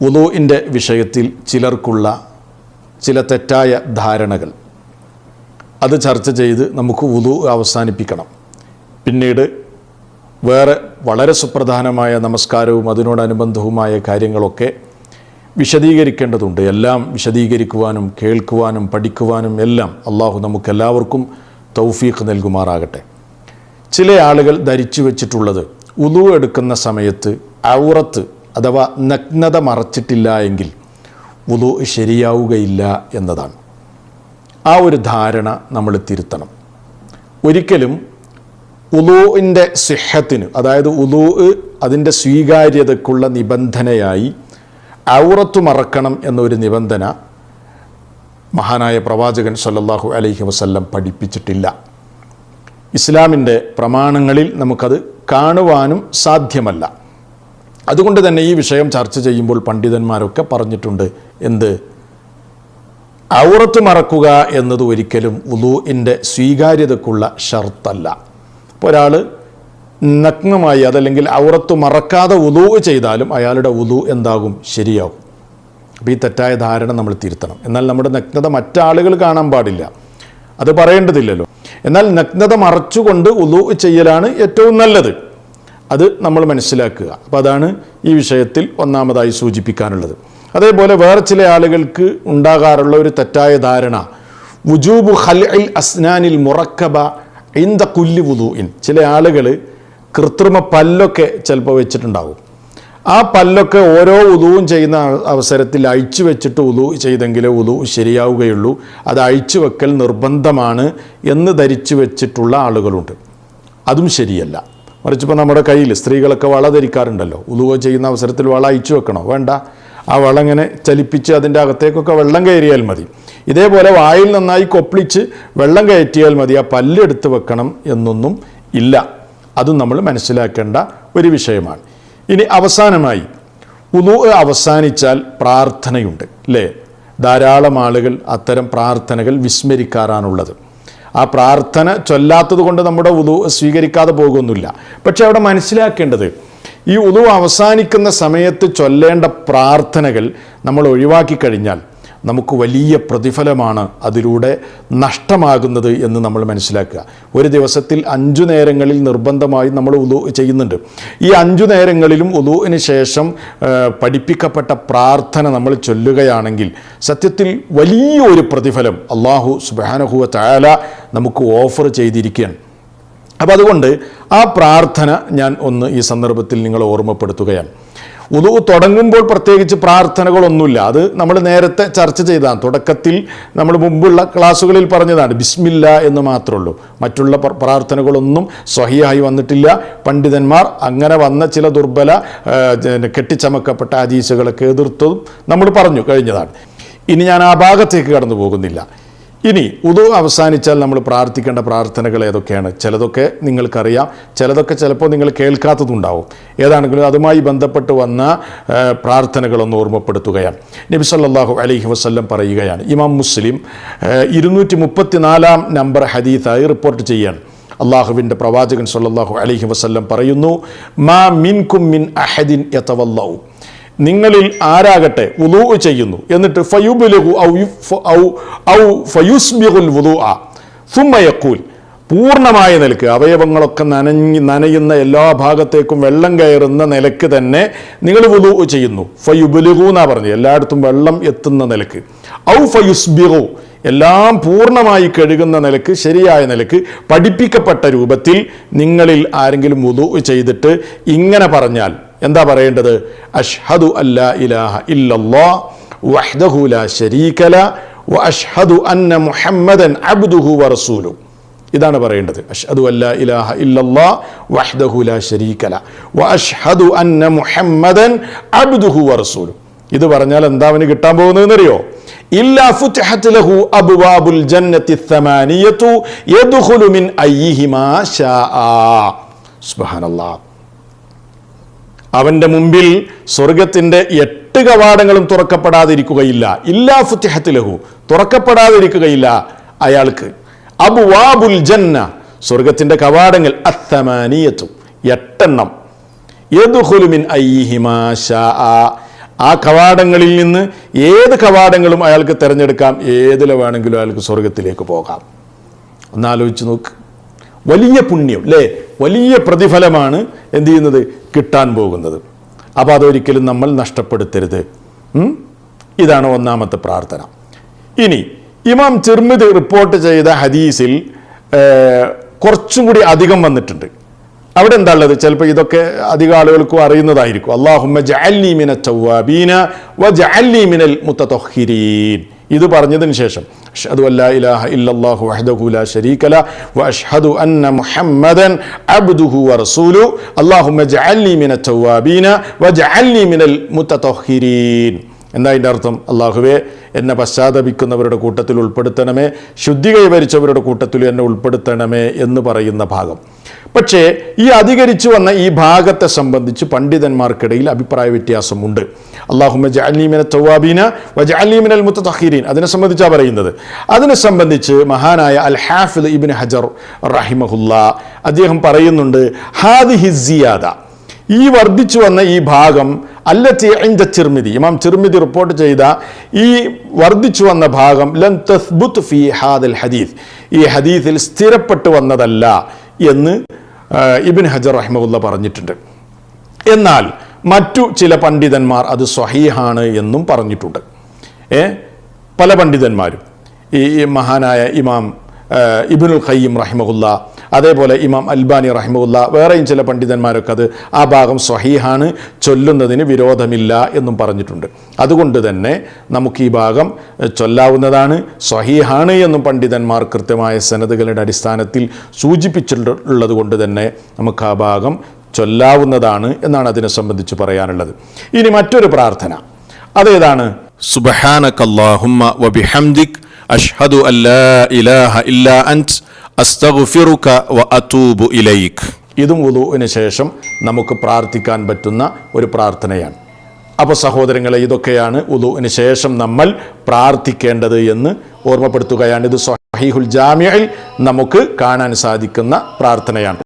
വുളൂഇൻ്റെ വിഷയത്തിൽ ചിലർക്കുള്ള ചില തെറ്റായ ധാരണകൾ, അത് ചർച്ച ചെയ്ത് നമുക്ക് വുളൂ അവസാനിപ്പിക്കണം. പിന്നീട് വേറെ വളരെ സുപ്രധാനമായ നമസ്കാരവും അതിനോടനുബന്ധവുമായ കാര്യങ്ങളൊക്കെ വിശദീകരിക്കേണ്ടതുണ്ട്. എല്ലാം വിശദീകരിക്കുവാനും കേൾക്കുവാനും പഠിക്കുവാനും എല്ലാം അള്ളാഹു നമുക്കെല്ലാവർക്കും തൗഫീഖ് നൽകുമാറാകട്ടെ. ചില ആളുകൾ ധരിച്ചു വച്ചിട്ടുള്ളത് വുളൂ എടുക്കുന്ന സമയത്ത് ഔറത്ത് അഥവാ നഗ്നത മറച്ചിട്ടില്ല എങ്കിൽ വുളൂ ശരിയാവുകയില്ല എന്നതാണ്. ആ ഒരു ധാരണ നമ്മൾ തിരുത്തണം. ഒരിക്കലും വുളൂഇൻ്റെ സിഹത്തിന്, അതായത് വുളൂ അതിൻ്റെ സ്വീകാര്യതയ്ക്കുള്ള നിബന്ധനയായി ഔറത്ത് മറക്കണം എന്നൊരു നിബന്ധന മഹാനായ പ്രവാചകൻ സല്ലല്ലാഹു അലൈഹി വസല്ലം പഠിപ്പിച്ചിട്ടില്ല. ഇസ്ലാമിൻ്റെ പ്രമാണങ്ങളിൽ നമുക്കത് കാണുവാനും സാധ്യമല്ല. അതുകൊണ്ട് തന്നെ ഈ വിഷയം ചർച്ച ചെയ്യുമ്പോൾ പണ്ഡിതന്മാരൊക്കെ പറഞ്ഞിട്ടുണ്ട്, എന്ത്, ഔറത്ത് മറക്കുക എന്നത് ഒരിക്കലും വുളൂഇൻ്റെ സ്വീകാര്യതയ്ക്കുള്ള ഷർത്തല്ല. അപ്പോൾ ഒരാൾ നഗ്നമായി അതല്ലെങ്കിൽ ഔറത്ത് മറക്കാതെ വുളൂ ചെയ്താലും അയാളുടെ വുളൂ എന്താകും? ശരിയാകും. അപ്പോൾ ഈ തെറ്റായ ധാരണ നമ്മൾ തിരുത്തണം. എന്നാൽ നമ്മുടെ നഗ്നത മറ്റാളുകൾ കാണാൻ പാടില്ല, അത് പറയേണ്ടതില്ലല്ലോ. എന്നാൽ നഗ്നത മറച്ചുകൊണ്ട് വുളൂ ചെയ്യലാണ് ഏറ്റവും നല്ലത്. അത് നമ്മൾ മനസ്സിലാക്കുക. അപ്പോൾ അതാണ് ഈ വിഷയത്തിൽ ഒന്നാമതായി സൂചിപ്പിക്കാനുള്ളത്. അതേപോലെ വേറെ ചില ആളുകൾക്ക് ഉണ്ടാകാറുള്ള ഒരു തെറ്റായ ധാരണ, വുജൂബു ഖൽഇൽ അസ്നാനിൽ മുറക്കബ ഇൻദ കുല്ലി വുളൂഇൻ. ചില ആളുകൾ കൃത്രിമ പല്ലൊക്കെ ചിലപ്പോൾ വെച്ചിട്ടുണ്ടാകും. ആ പല്ലൊക്കെ ഓരോ വുളൂവും ചെയ്യുന്ന അവസരത്തിൽ അഴിച്ചു വെച്ചിട്ട് വുളൂ ചെയ്തെങ്കിലേ വുളൂ ശരിയാവുകയുള്ളൂ, അത് അഴിച്ചു വെക്കൽ നിർബന്ധമാണ് എന്ന് ധരിച്ചു വെച്ചിട്ടുള്ള ആളുകളുണ്ട്. അതും ശരിയല്ല. മറിച്ചിപ്പോൾ നമ്മുടെ കയ്യിൽ സ്ത്രീകളൊക്കെ വള ധരിക്കാറുണ്ടല്ലോ. വുളൂ ചെയ്യുന്ന അവസരത്തിൽ വള അഴിച്ചു വെക്കണോ? വേണ്ട. ആ വള ഇങ്ങനെ ചലിപ്പിച്ച് അതിൻ്റെ അകത്തേക്കൊക്കെ വെള്ളം കയറിയാൽ മതി. ഇതേപോലെ വായിൽ നന്നായി കൊപ്പിളിച്ച് വെള്ളം കയറ്റിയാൽ മതി. ആ പല്ലെടുത്ത് വെക്കണം എന്നൊന്നും ഇല്ല. അതും നമ്മൾ മനസ്സിലാക്കേണ്ട ഒരു വിഷയമാണ്. ഇനി അവസാനമായി, വുളൂ അവസാനിച്ചാൽ പ്രാർത്ഥനയുണ്ട്, അല്ലേ? ധാരാളം ആളുകൾ അത്തരം പ്രാർത്ഥനകൾ വിസ്മരിക്കാറാണുള്ളത്. ആ പ്രാർത്ഥന ചൊല്ലാത്തത് കൊണ്ട് നമ്മുടെ വുളൂ സ്വീകരിക്കാതെ പോകുന്നില്ല. പക്ഷെ അവിടെ മനസ്സിലാക്കേണ്ടത്, ഈ വുളൂ അവസാനിക്കുന്ന സമയത്ത് ചൊല്ലേണ്ട പ്രാർത്ഥനകൾ നമ്മൾ ഒഴിവാക്കി കഴിഞ്ഞാൽ നമുക്ക് വലിയ പ്രതിഫലമാണ് അതിലൂടെ നഷ്ടമാകുന്നത് എന്ന് നമ്മൾ മനസ്സിലാക്കുക. ഒരു ദിവസത്തിൽ 5 നേരങ്ങളിൽ നിർബന്ധമായി നമ്മൾ വുളൂ ചെയ്യുന്നുണ്ട്. ഈ 5 നേരങ്ങളിലും വുളൂവിന് ശേഷം പഠിപ്പിക്കപ്പെട്ട പ്രാർത്ഥന നമ്മൾ ചൊല്ലുകയാണെങ്കിൽ സത്യത്തിൽ വലിയ ഒരു പ്രതിഫലം അല്ലാഹു സുബ്ഹാനഹു വ തആല നമുക്ക് ഓഫർ ചെയ്തിരിക്കുകയാണ്. അപ്പോൾ അതുകൊണ്ട് ആ പ്രാർത്ഥന ഞാൻ ഒന്ന് ഈ സന്ദർഭത്തിൽ നിങ്ങളെ ഓർമ്മപ്പെടുത്തുകയാണ്. വുളൂ തുടങ്ങുമ്പോൾ പ്രത്യേകിച്ച് പ്രാർത്ഥനകളൊന്നുമില്ല. അത് നമ്മൾ നേരത്തെ ചർച്ച ചെയ്തതാണ്. തുടക്കത്തിൽ നമ്മൾ മുമ്പുള്ള ക്ലാസ്സുകളിൽ പറഞ്ഞതാണ്, ബിസ്മില്ല എന്ന് മാത്രമേ ഉള്ളൂ. മറ്റുള്ള പ്രാർത്ഥനകളൊന്നും സ്വഹീഹായി വന്നിട്ടില്ല. പണ്ഡിതന്മാർ അങ്ങനെ വന്ന ചില ദുർബല കെട്ടിച്ചമക്കപ്പെട്ട ഹദീസുകളൊക്കെ എതിർത്തതും നമ്മൾ പറഞ്ഞു കഴിഞ്ഞതാണ്. ഇനി ഞാൻ ആ ഭാഗത്തേക്ക് കടന്നു പോകുന്നില്ല. ഇനി വുളൂ അവസാനിച്ചാൽ നമ്മൾ പ്രാർത്ഥിക്കേണ്ട പ്രാർത്ഥനകൾ ഏതൊക്കെയാണ്? ചിലതൊക്കെ നിങ്ങൾക്കറിയാം, ചിലതൊക്കെ ചിലപ്പോൾ നിങ്ങൾ കേൾക്കാത്തതുണ്ടാവും. ഏതാണെങ്കിലും അതുമായി ബന്ധപ്പെട്ട് വന്ന പ്രാർത്ഥനകളൊന്ന് ഓർമ്മപ്പെടുത്തുകയാണ്. നബി സല്ലല്ലാഹു അലൈഹി വസല്ലം പറയുകയാണ്, ഇമാം മുസ്ലിം 234 നമ്പർ ഹദീസായി റിപ്പോർട്ട് ചെയ്യാണ്. അള്ളാഹുവിൻ്റെ പ്രവാചകൻ സല്ലല്ലാഹു അലൈഹി വസല്ലം പറയുന്നു, മാ മിൻകും മിൻ അഹദിൻ യതവല്ലഉ, നിങ്ങളിൽ ആരാകട്ടെ വുളൂ ചെയ്യുന്നു, എന്നിട്ട് ഫയുബ്ലിഗു ഔ ഫയുസ്ബിഗുൽ വുളൂഅ സുമ്മ യഖൂൽ, പൂർണ്ണമായ നിലക്ക് അവയവങ്ങളൊക്കെ നനയുന്ന എല്ലാ ഭാഗത്തേക്കും വെള്ളം കയറുന്ന നിലക്ക് തന്നെ നിങ്ങൾ വുളൂ ചെയ്യുന്നു. ഫയുബ്ലിഗു എന്നാ പറഞ്ഞു, എല്ലായിടത്തും വെള്ളം എത്തുന്ന നിലക്ക്. ഔ ഫയുസ്ബിഗു, എല്ലാം പൂർണ്ണമായി കഴുകുന്ന നിലക്ക്, ശരിയായ നിലക്ക് പഠിപ്പിക്കപ്പെട്ട രൂപത്തിൽ നിങ്ങളിൽ ആരെങ്കിലും വുളൂ ചെയ്തിട്ട് ഇങ്ങനെ പറഞ്ഞാൽ എന്താ പറയേണ്ടത്? അഷ്ഹദു അല്ലാ ഇലാഹ ഇല്ലല്ലാഹ് വഹ്ദഹു ലാ ശരീക ലഹു വ അഷ്ഹദു അന്ന മുഹമ്മദൻ അബ്ദുഹു വ റസൂലുഹു. ഇതാണ് പറയേണ്ടത്. അഷ്ഹദു അല്ലാ ഇലാഹ ഇല്ലല്ലാഹ് വഹ്ദഹു ലാ ശരീക ലഹു വ അഷ്ഹദു അന്ന മുഹമ്മദൻ അബ്ദുഹു വ റസൂലുഹു. ഇത് പറഞ്ഞാൽ എന്താ അവന് കിട്ടാൻ പോകുന്നതെന്ന് അറിയോ? ഇല്ലാ ഫുതിഹത് ലഹു അബ്വാബുൽ ജന്നത്തി തമാനിയതു യദ്ഖുലു മിൻ അയ്യിഹിമാ ശാആ. സുബ്ഹാനല്ലാഹ്. അവൻ്റെ മുമ്പിൽ സ്വർഗത്തിൻ്റെ 8 കവാടങ്ങളും തുറക്കപ്പെടാതിരിക്കുകയില്ല. ഇല്ലാ ഫുതിഹത് ലഹു, തുറക്കപ്പെടാതിരിക്കുകയില്ല അയാൾക്ക്. അബ്വാബുൽ ജന്ന, സ്വർഗത്തിൻ്റെ കവാടങ്ങൾ, അത്തമാനിയത്തു, 8 യദ്ഖുലു മിൻ അയ്യിഹിമാ ശാഅ, ആ കവാടങ്ങളിൽ നിന്ന് ഏത് കവാടങ്ങളും അയാൾക്ക് തിരഞ്ഞെടുക്കാം, ഏതിലെ വേണമെങ്കിലും അയാൾക്ക് സ്വർഗത്തിലേക്ക് പോകാം. ഒന്നാലോചിച്ച് നോക്ക്. വലിയ പുണ്യം അല്ലേ, വലിയ പ്രതിഫലമാണ് എന്ത് ചെയ്യുന്നത്, കിട്ടാൻ പോകുന്നത്. അപ്പോൾ അതൊരിക്കലും നമ്മൾ നഷ്ടപ്പെടുത്തരുത്. ഇതാണ് ഒന്നാമത്തെ പ്രാർത്ഥന. ഇനി ഇമാം തിർമിദി റിപ്പോർട്ട് ചെയ്ത ഹദീസിൽ കുറച്ചും കൂടി അധികം വന്നിട്ടുണ്ട്. അവിടെ എന്താ ഉള്ളത്, ചിലപ്പോൾ ഇതൊക്കെ അധികം ആളുകൾക്കും അറിയുന്നതായിരിക്കും. അല്ലാഹുമ്മ ജഅൽനി മിനൽ തവ്വാബീന വജഅൽനി മിനൽ മുതതഹ്ഹിരീൻ. ഇത് പറഞ്ഞതിന് ശേഷം അഷ്ഹദു അല്ലാ ഇലാഹ ഇല്ലല്ലാഹു വഹ്ദഹു ലാ ശരീക ലഹു വഅഷ്ഹദു അന്ന മുഹമ്മദൻ അബ്ദുഹു വറസൂലുഹു അല്ലാഹുമ്മ ജഅൽനി മിനൽ തവ്വാബീന വജഅൽനി മിനൽ മുതതഹ്ഹിരീൻ. എന്താ അതിൻ്റെ അർത്ഥം? അല്ലാഹുവേ, എന്നെ പശ്ചാത്തപിക്കുന്നവരുടെ കൂട്ടത്തിൽ ഉൾപ്പെടുത്തണമേ, ശുദ്ധി കൈവരിച്ചവരുടെ കൂട്ടത്തിൽ എന്നെ ഉൾപ്പെടുത്തണമേ എന്ന് പറയുന്ന ഭാഗം. പക്ഷേ ഈ അധികരിച്ചു വന്ന ഈ ഭാഗത്തെ സംബന്ധിച്ച് പണ്ഡിതന്മാർക്കിടയിൽ അഭിപ്രായ വ്യത്യാസമുണ്ട്. അല്ലാഹുമ്മ ജഅൽനി മിനൽ തവ്വാബീന വജഅൽനി മിനൽ മുതതഹ്ഹിരീൻ അതിനെ സംബന്ധിച്ചാണ് പറയുന്നത്. അതിനെ സംബന്ധിച്ച് മഹാനായ അൽ ഹാഫിദ് ഇബ്നു ഹജർ റഹിമഹുല്ലാ അദ്ദേഹം പറയുന്നുണ്ട്, ഹാദിഹി സിയാദ, ഈ വർദ്ധിച്ചു വന്ന ഈ ഭാഗം അല്ലത്തി ഇൻദ തിർമിദി, ഇമാം തിർമിദി റിപ്പോർട്ട് ചെയ്ത ഈ വർദ്ധിച്ചു വന്ന ഭാഗം ലൻ തസ്ബുത് ഫീ ഹാദൽ ഹദീസ്, ഈ ഹദീസിൽ സ്ഥിരപ്പെട്ടു വന്നതല്ല എന്ന് ഇബ്നു ഹജർ റഹിമഹുല്ലാ പറഞ്ഞിട്ടുണ്ട്. എന്നാൽ മറ്റു ചില പണ്ഡിതന്മാർ അത് സ്വഹീഹാണ് എന്നും പറഞ്ഞിട്ടുണ്ട്. പല പണ്ഡിതന്മാരും, ഈ മഹാനായ ഇമാം ഇബ്നുൽ ഖയ്യിം റഹിമഹുല്ലാ, അതേപോലെ ഇമാം അൽബാനി റഹിമഹുല്ലാ, വേറെയും ചില പണ്ഡിതന്മാരൊക്കെ അത് ആ ഭാഗം സ്വഹീഹാണ്, ചൊല്ലുന്നതിന് വിരോധമില്ല എന്നും പറഞ്ഞിട്ടുണ്ട്. അതുകൊണ്ട് തന്നെ നമുക്ക് ഈ ഭാഗം ചൊല്ലാവുന്നതാണ്, സ്വഹീഹാണ് എന്നും പണ്ഡിതന്മാർ കൃത്യമായ സനദുകളുടെ അടിസ്ഥാനത്തിൽ സൂചിപ്പിച്ചിട്ടുള്ളത് കൊണ്ട് തന്നെ നമുക്ക് ആ ഭാഗം ചൊല്ലാവുന്നതാണ് എന്നാണ് അതിനെ സംബന്ധിച്ച് പറയാനുള്ളത്. ഇനി മറ്റൊരു പ്രാർത്ഥന, അതേതാണ്? സുബ്ഹാനകല്ലാഹുമ്മ വബിഹംദിക് അഷ്ഹദു അല്ലാ ഇലാഹ ഇല്ലാ അൻത അസ്തഗ്ഫിറുക വഅതൂബു ഇലൈക്. ഇതും വുളൂഇന് ശേഷം നമുക്ക് പ്രാർത്ഥിക്കാൻ പറ്റുന്ന ഒരു പ്രാർത്ഥനയാണ്. അപ്പോൾ സഹോദരങ്ങളെ, ഇതൊക്കെയാണ് വുളൂഇന് ശേഷം നമ്മൾ പ്രാർത്ഥിക്കേണ്ടത് എന്ന് ഓർമ്മപ്പെടുത്തുകയാണ്. ഇത് സ്വഹീഹുൽ ജാമിഉൽ നമുക്ക് കാണാൻ സാധിക്കുന്ന പ്രാർത്ഥനയാണ്.